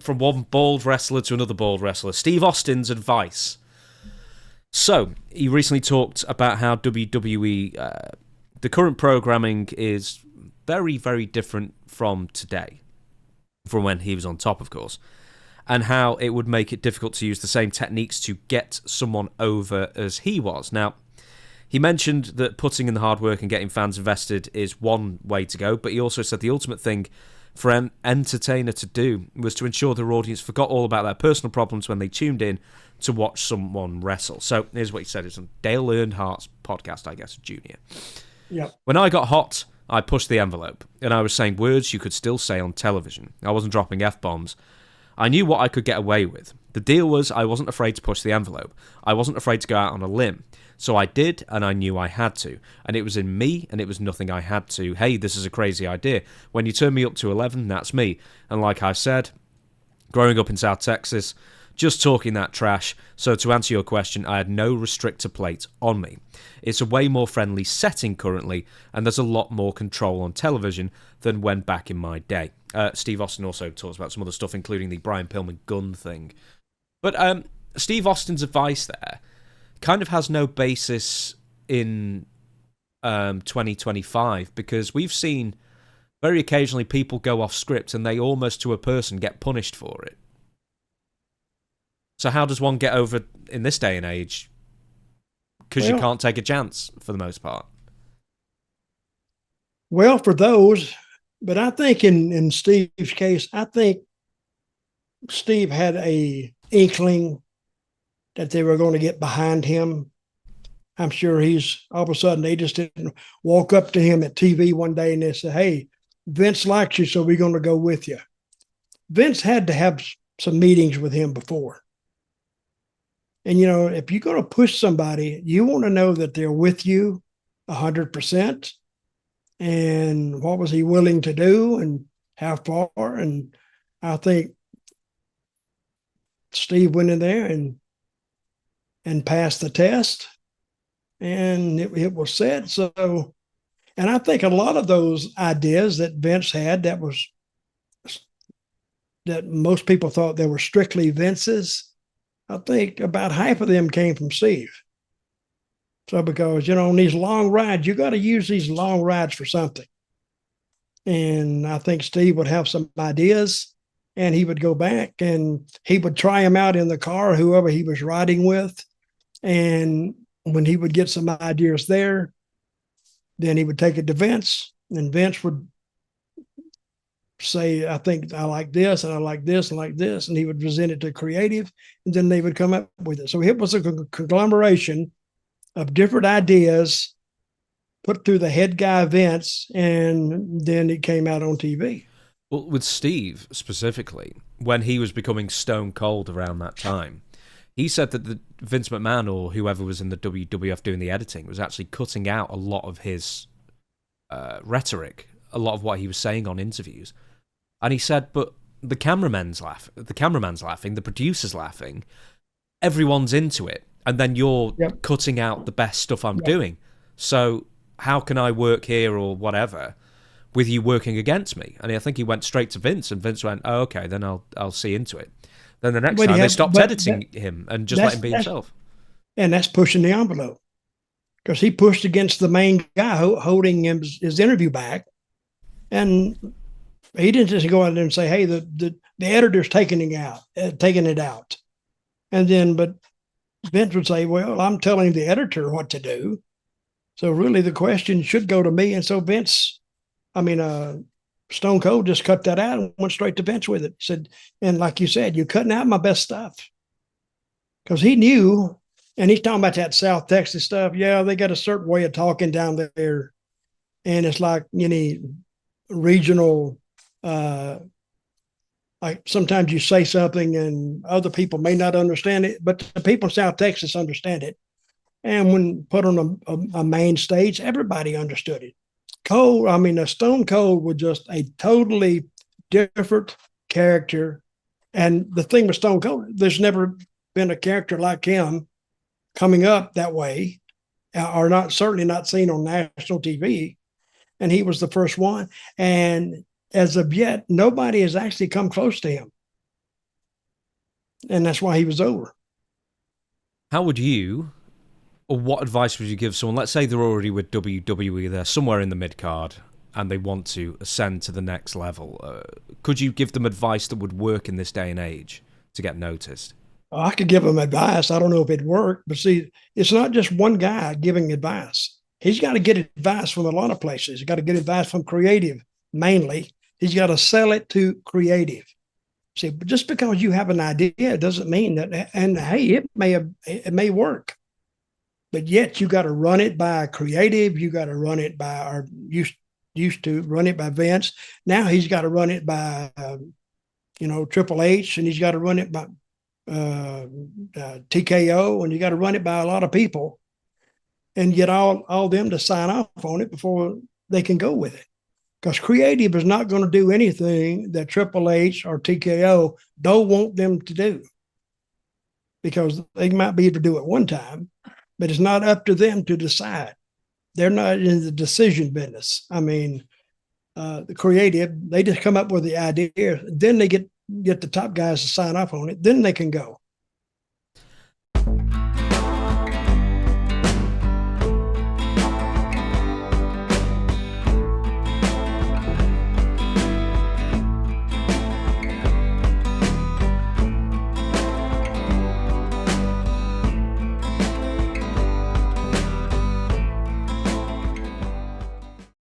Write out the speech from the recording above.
from one bald wrestler to another bald wrestler. Steve Austin's advice. So, he recently talked about how WWE, the current programming is very, very different from today, from when he was on top, of course, and how it would make it difficult to use the same techniques to get someone over as he was. Now, he mentioned that putting in the hard work and getting fans invested is one way to go, but he also said the ultimate thing for an entertainer to do was to ensure their audience forgot all about their personal problems when they tuned in to watch someone wrestle. So here's what he said. It's on Dale Earnhardt's podcast, I guess, Junior. Yep. When I got hot, I pushed the envelope, and I was saying words you could still say on television. I wasn't dropping F-bombs. I knew what I could get away with. The deal was I wasn't afraid to push the envelope. I wasn't afraid to go out on a limb. So I did, and I knew I had to. And it was in me, and it was nothing I had to. Hey, this is a crazy idea. When you turn me up to 11, that's me. And like I said, growing up in South Texas, just talking that trash. So to answer your question, I had no restrictor plate on me. It's a way more friendly setting currently, and there's a lot more control on television than when back in my day. Steve Austin also talks about some other stuff, including the Brian Pillman gun thing. But Steve Austin's advice there kind of has no basis in 2025, because we've seen very occasionally people go off script and they almost to a person get punished for it. So how does one get over in this day and age? Because you can't take a chance for the most part. Well, for those, but I think in Steve's case, I think Steve had a inkling that they were going to get behind him. I'm sure he's all of a sudden they just didn't walk up to him at TV one day and they said, "Hey, Vince likes you, so we're going to go with you." Vince had to have some meetings with him before. And, you know, if you're going to push somebody, you want to know that they're with you 100%. And what was he willing to do and how far? And I think Steve went in there and passed the test, and it was said. So, and I think a lot of those ideas that Vince had that most people thought they were strictly Vince's, I think about half of them came from Steve. So because, you know, on these long rides, you got to use these long rides for something. And I think Steve would have some ideas, and he would go back and he would try them out in the car, whoever he was riding with. And when he would get some ideas there, then he would take it to Vince, and Vince would say, "I think I like this, and I like this, and like this," and he would present it to creative, and then they would come up with it. So it was a conglomeration of different ideas put through the head guy Vince, and then it came out on TV. Well, with Steve specifically, when he was becoming stone cold around that time, he said that the Vince McMahon or whoever was in the WWF doing the editing was actually cutting out a lot of his rhetoric, a lot of what he was saying on interviews. And he said, but the cameraman's laughing, the producer's laughing, everyone's into it, and then you're cutting out the best stuff I'm doing. So how can I work here or whatever with you working against me? And I think he went straight to Vince, and Vince went, "Oh, okay, then I'll see into it." Then the next time they stopped editing him and just let him be himself. And that's pushing the envelope, because he pushed against the main guy holding his interview back. And he didn't just go out there and say, "Hey, the editor's taking it out." And then, but Vince would say, "Well, I'm telling the editor what to do. So really the question should go to me." And so Stone Cold just cut that out and went straight to Vince with it. He said, and like you said, you're cutting out my best stuff. Because he knew, and he's talking about that South Texas stuff. Yeah, they got a certain way of talking down there. And it's like any regional, like sometimes you say something and other people may not understand it, but the people in South Texas understand it. And when put on a main stage, everybody understood it. Stone Cold was just a totally different character. And the thing with Stone Cold, there's never been a character like him coming up that way, or certainly not seen on national TV. And he was the first one. And as of yet, nobody has actually come close to him. and that's why he was over. How would you, or what advice would you give someone? Let's say they're already with WWE, they're somewhere in the mid card, and they want to ascend to the next level. Could you give them advice that would work in this day and age to get noticed? I could give him advice. I don't know if it'd work, but see, it's not just one guy giving advice. He's got to get advice from a lot of places. He's got to get advice from creative mainly. He's got to sell it to creative. See, but just because you have an idea doesn't mean that. And hey, it may work, but yet you got to run it by creative. You got to run it by, or used to run it by Vince. Now he's got to run it by Triple H, and he's got to run it by TKO, and you got to run it by a lot of people, and get all them to sign off on it before they can go with it. Because creative is not going to do anything that Triple H or TKO don't want them to do, because they might be able to do it one time, but it's not up to them to decide. They're not in the decision business. I mean, the creative, they just come up with the idea, then they get the top guys to sign off on it, then they can go.